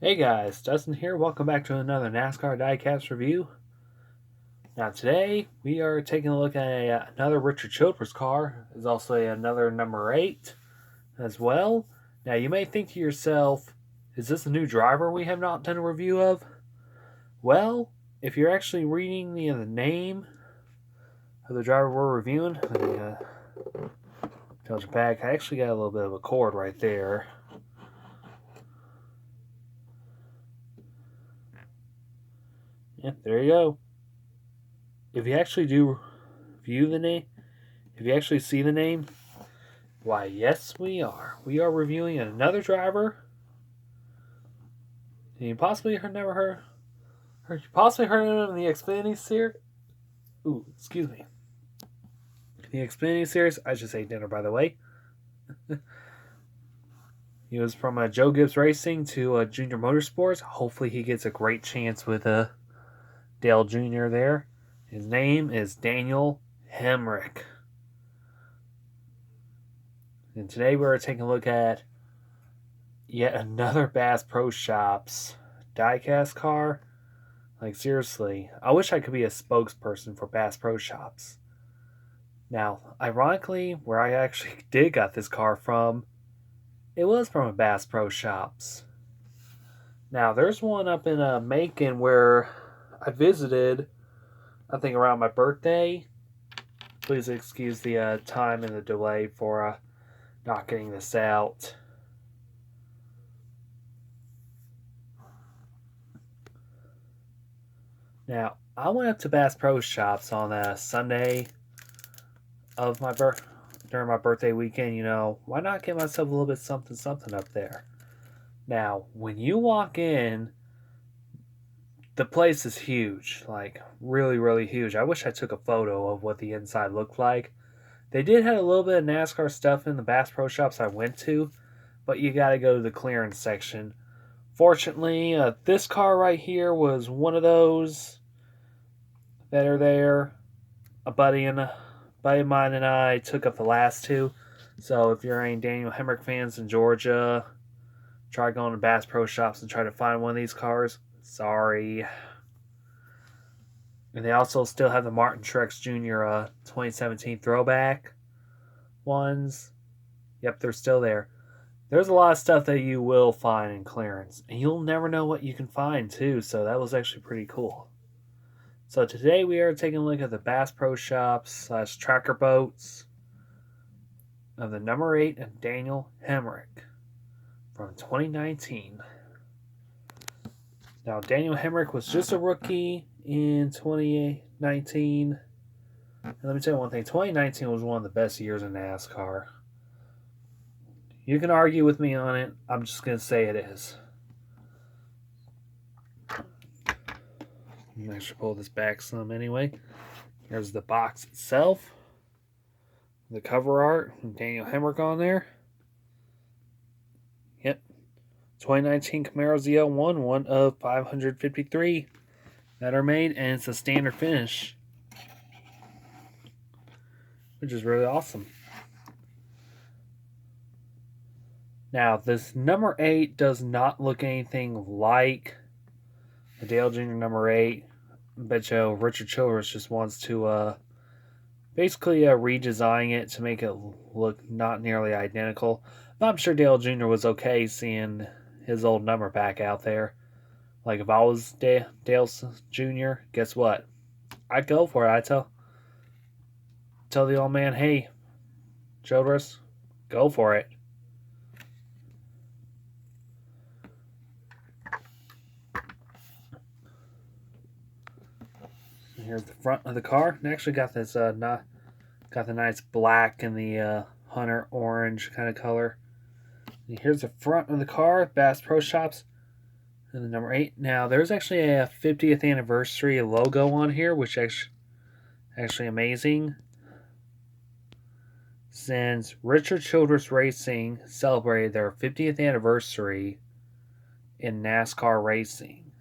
Hey guys, Dustin here. Welcome back to another NASCAR DIECAST review. Now today we are taking a look at another Richard Childress car. There's also another number 8 as well. Now you may think to yourself, is this a new driver we have not done a review of? Well, if you're actually reading the name of the driver we're reviewing, let me tilt it back. I actually got a little bit of a cord right there. Yep, there you go. If you actually do view the name, if you actually see the name, why, yes, we are. We are reviewing another driver. And you possibly never heard of him in the Xfinity series. Ooh, excuse me. The Xfinity series, I should say dinner, by the way. He was from Joe Gibbs Racing to Junior Motorsports. Hopefully, he gets a great chance with Dale Jr. there. His name is Daniel Hemric. And today we're taking a look at yet another Bass Pro Shops diecast car. Like, seriously, I wish I could be a spokesperson for Bass Pro Shops. Now, ironically, where I actually did got this car from, it was from a Bass Pro Shops. Now, there's one up in Macon where I visited, I think around my birthday. Please excuse the time and the delay for not getting this out. Now, I went up to Bass Pro Shops on a Sunday of during my birthday weekend. Why not get myself a little bit something up there? Now, when you walk in, the place is huge, like really, really huge. I wish I took a photo of what the inside looked like. They did have a little bit of NASCAR stuff in the Bass Pro Shops I went to, but you got to go to the clearance section. Fortunately, this car right here was one of those that are there. A buddy of mine and I took up the last two. So if you're any Daniel Hemric fans in Georgia, try going to Bass Pro Shops and try to find one of these cars. Sorry. And they also still have the Martin Truex Jr. 2017 throwback ones. Yep, they're still there. There's a lot of stuff that you will find in clearance. And you'll never know what you can find, too. So that was actually pretty cool. So today we are taking a look at the Bass Pro Shops / Tracker Boats of the number 8 of Daniel Hemric from 2019. Now, Daniel Hemric was just a rookie in 2019. And let me tell you one thing. 2019 was one of the best years in NASCAR. You can argue with me on it. I'm just going to say it is. I should pull this back some anyway. Here's the box itself. The cover art. Daniel Hemric on there. Yep. 2019 Camaro ZL1, one of 553 that are made, and it's a standard finish, which is really awesome. Now, this number 8 does not look anything like the Dale Jr. number 8. I bet you Richard Childress just wants to basically redesign it to make it look not nearly identical. But I'm sure Dale Jr. was okay seeing his old number back out there. Like, if I was Dale Jr., guess what? I'd go for it. I'd tell the old man, hey, Childress, go for it. Here's the front of the car. And actually got this got the nice black and the hunter orange kind of color. And here's the front of the car, Bass Pro Shops, and the number 8. Now, there's actually a 50th anniversary logo on here, which is actually amazing. Since Richard Childress Racing celebrated their 50th anniversary in NASCAR racing.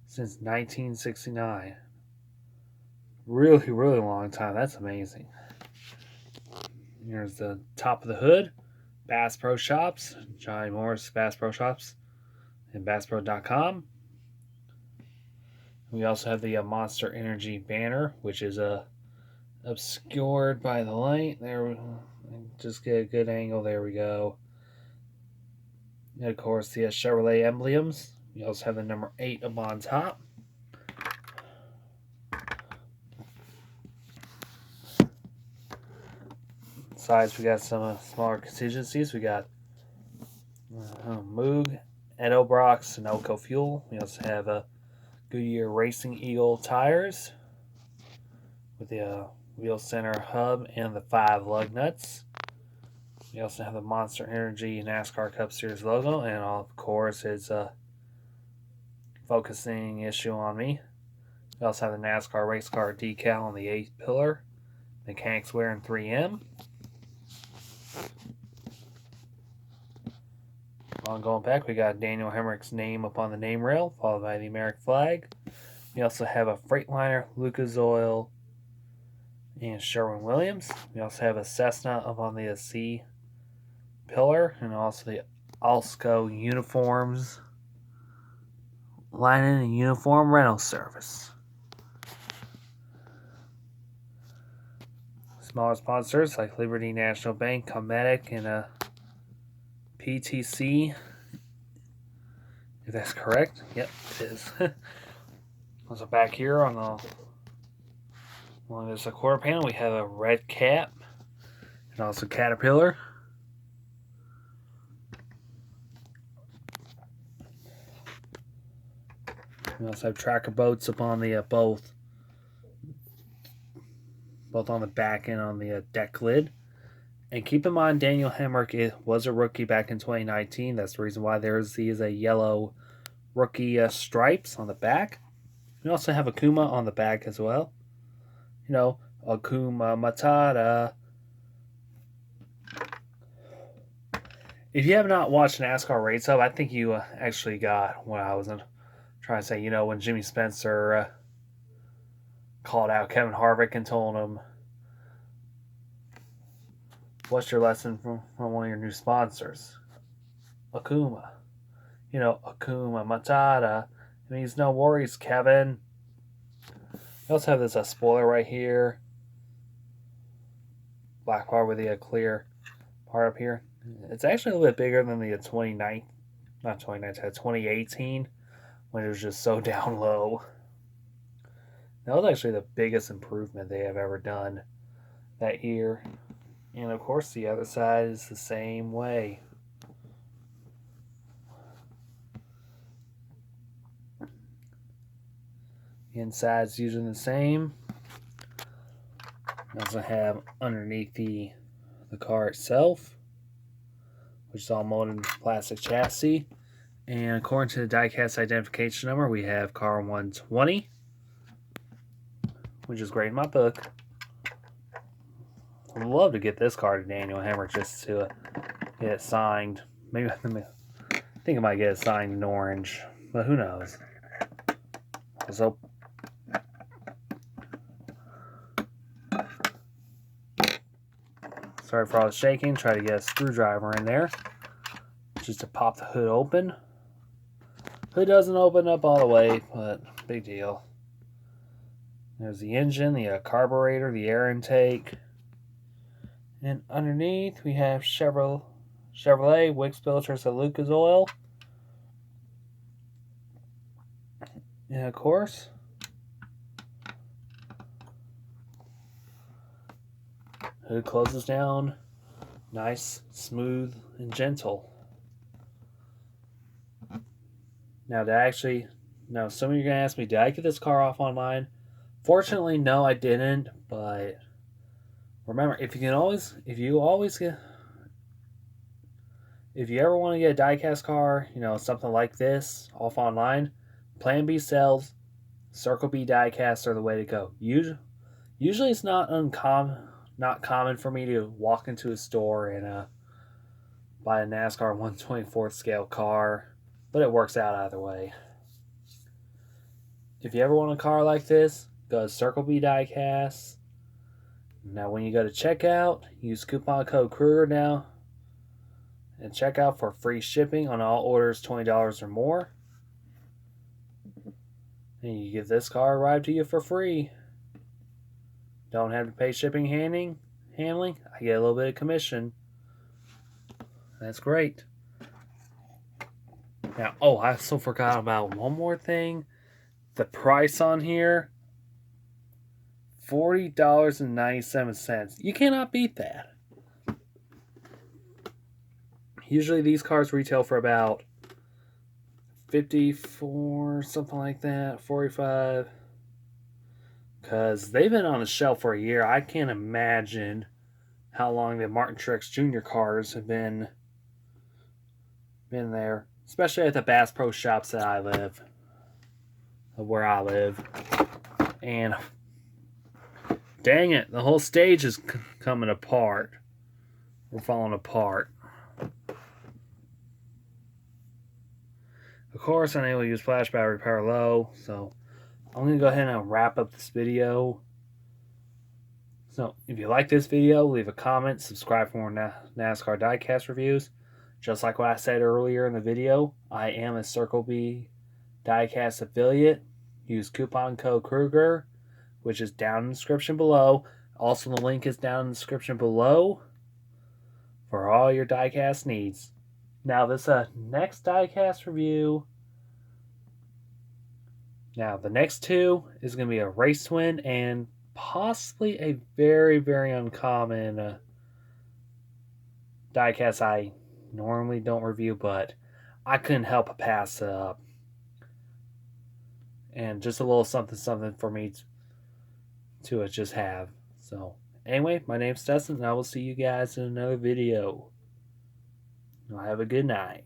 Since 1969. Really, really long time. That's amazing. Here's the top of the hood. Bass Pro Shops, Johnny Morris Bass Pro Shops, and BassPro.com. We also have the Monster Energy banner, which is obscured by the light. There, just get a good angle. There we go. And of course, the Chevrolet emblems. We also have the number 8 up on top. Besides, we got some smaller contingencies. We got Moog, Edobrox, Sunoco fuel. We also have a Goodyear Racing Eagle tires with the wheel center hub and the 5 lug nuts. We also have the Monster Energy NASCAR Cup Series logo, and of course, it's a focusing issue on me. We also have the NASCAR race car decal on the 8th pillar. Mechanics wearing 3M. On going back, we got Daniel Hemric's name up on the name rail, followed by the American flag. We also have a Freightliner, Lucas Oil, and Sherwin-Williams. We also have a Cessna up on the C pillar, and also the Alsco uniforms, linen and uniform rental service. Smaller sponsors like Liberty National Bank, Comedic, and PTC, if that's correct. Yep, it is. Also back here on there's a quarter panel, we have a red cap and also Caterpillar. We also have tracker boats up on the both on the back and on the deck lid. And keep in mind, Daniel Hemric was a rookie back in 2019. That's the reason why there's a yellow rookie stripes on the back. We also have Akuma on the back as well. You know, Akuma Matata. If you have not watched NASCAR Race Hub, I think you actually got what I was trying to say. You know, when Jimmy Spencer called out Kevin Harvick and told him, "What's your lesson from one of your new sponsors?" Akuma. You know, Akuma Matata. It means no worries, Kevin. We also have this spoiler right here. Black part with the clear part up here. It's actually a little bit bigger than the 2018, when it was just so down low. That was actually the biggest improvement they have ever done that year. And of course, the other side is the same way. The inside's usually the same. We also have underneath the car itself, which is all molded plastic chassis. And according to the DIECAST identification number, we have car 120, which is great in my book. I'd love to get this car to Daniel Hemric just to get it signed. Maybe I think I might get it signed in orange, but who knows? So, sorry for all the shaking. Try to get a screwdriver in there just to pop the hood open. Hood doesn't open up all the way, but big deal. There's the engine, the carburetor, the air intake. And underneath, we have Chevrolet Wix filters of Lucas Oil. And of course, hood closes down. Nice, smooth, and gentle. Now, some of you are going to ask me, did I get this car off online? Fortunately, no, I didn't, but remember, if you ever want to get a diecast car, something like this off online, Plan B sales, Circle B diecast are the way to go. Usually it's not common for me to walk into a store and buy a NASCAR 1/24th scale car, but it works out either way. If you ever want a car like this, go to Circle B diecast. Now, when you go to checkout, use coupon code Kruger now. and checkout for free shipping on all orders $20 or more. And you get this car arrived to you for free. Don't have to pay shipping handling. I get a little bit of commission. That's great. Now, I also forgot about one more thing. The price on here, $40.97. You cannot beat that. Usually these cars retail for about $54, something like that, $45. Because they've been on the shelf for a year. I can't imagine how long the Martin Truex Jr. cars have been there. Especially at the Bass Pro Shops where I live. And dang it, the whole stage is coming apart. We're falling apart. Of course, I'm able to use flash battery power low, so I'm going to go ahead and wrap up this video. So, if you like this video, leave a comment, subscribe for more NASCAR diecast reviews. Just like what I said earlier in the video, I am a Circle B diecast affiliate. Use coupon code Kruger, which is down in the description below. Also, the link is down in the description below for all your diecast needs. Now, this next diecast review. Now, the next two is going to be a race twin and possibly a very, very uncommon diecast I normally don't review, but I couldn't help but pass it up. And just a little something for me to just have. So, anyway, my name's Dustin, and I will see you guys in another video. Have a good night.